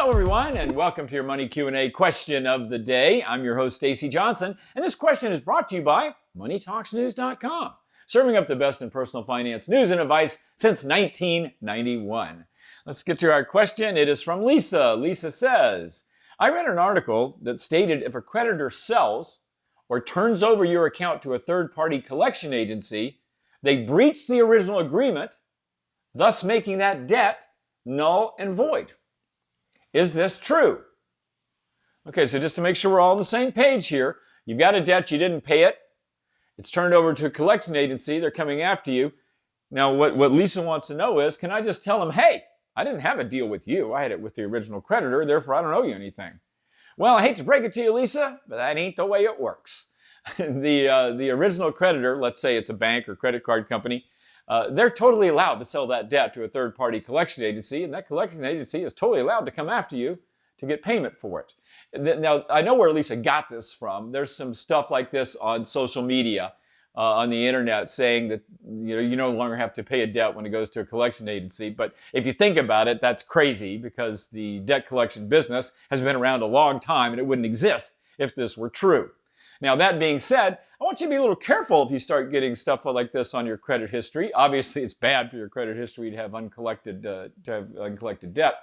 Hello everyone, and welcome to your Money Q&A question of the day. I'm your host, Stacy Johnson, and this question is brought to you by MoneyTalksNews.com, serving up the best in personal finance news and advice since 1991. Let's get to our question. It is from Lisa. Lisa says, I read an article that stated if a creditor sells or turns over your account to a third-party collection agency, they breach the original agreement, thus making that debt null and void. Is this true? Okay, so just to make sure we're all on the same page here, you've got a debt, you didn't pay it, it's turned over to a collection agency, they're coming after you. Now what Lisa wants to know is, can I just tell them, hey, I didn't have a deal with you, I had it with the original creditor, therefore I don't owe you anything. Well, I hate to break it to you, Lisa, but that ain't the way it works. The original creditor, let's say it's a bank or credit card company, they're totally allowed to sell that debt to a third-party collection agency, and that collection agency is totally allowed to come after you to get payment for it. Now, I know where Lisa got this from. There's some stuff like this on social media, on the internet, saying that you no longer have to pay a debt when it goes to a collection agency. But if you think about it, that's crazy because the debt collection business has been around a long time, and it wouldn't exist if this were true. Now, that being said, I want you to be a little careful if you start getting stuff like this on your credit history. Obviously, it's bad for your credit history to have uncollected debt.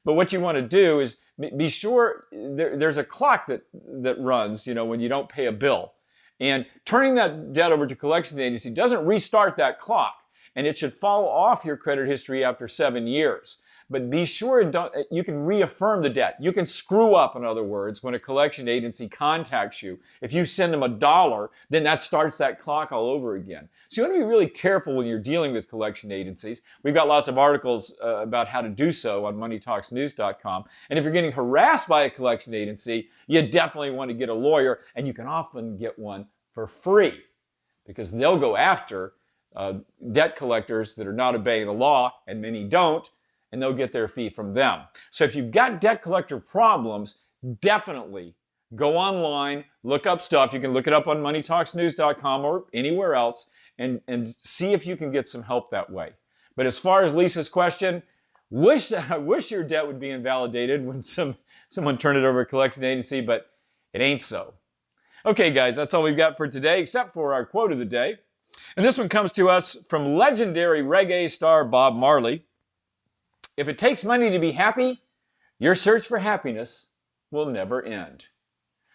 But what you want to do is be sure there's a clock that runs, when you don't pay a bill. And turning that debt over to collection agency doesn't restart that clock. And it should fall off your credit history after 7 years. But be sure you can reaffirm the debt. You can screw up, in other words, when a collection agency contacts you. If you send them $1, then that starts that clock all over again. So you want to be really careful when you're dealing with collection agencies. We've got lots of articles about how to do so on MoneyTalksNews.com. And if you're getting harassed by a collection agency, you definitely want to get a lawyer, and you can often get one for free because they'll go after debt collectors that are not obeying the law, and many don't, and they'll get their fee from them. So if you've got debt collector problems, definitely go online, look up stuff. You can look it up on MoneyTalksNews.com or anywhere else and see if you can get some help that way. But as far as Lisa's question, I wish your debt would be invalidated when someone turned it over to a collection agency, but it ain't so. Okay, guys, that's all we've got for today, except for our quote of the day. And this one comes to us from legendary reggae star Bob Marley. If it takes money to be happy, your search for happiness will never end.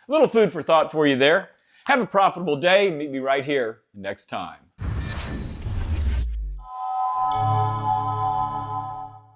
A little food for thought for you there. Have a profitable day and meet me right here next time.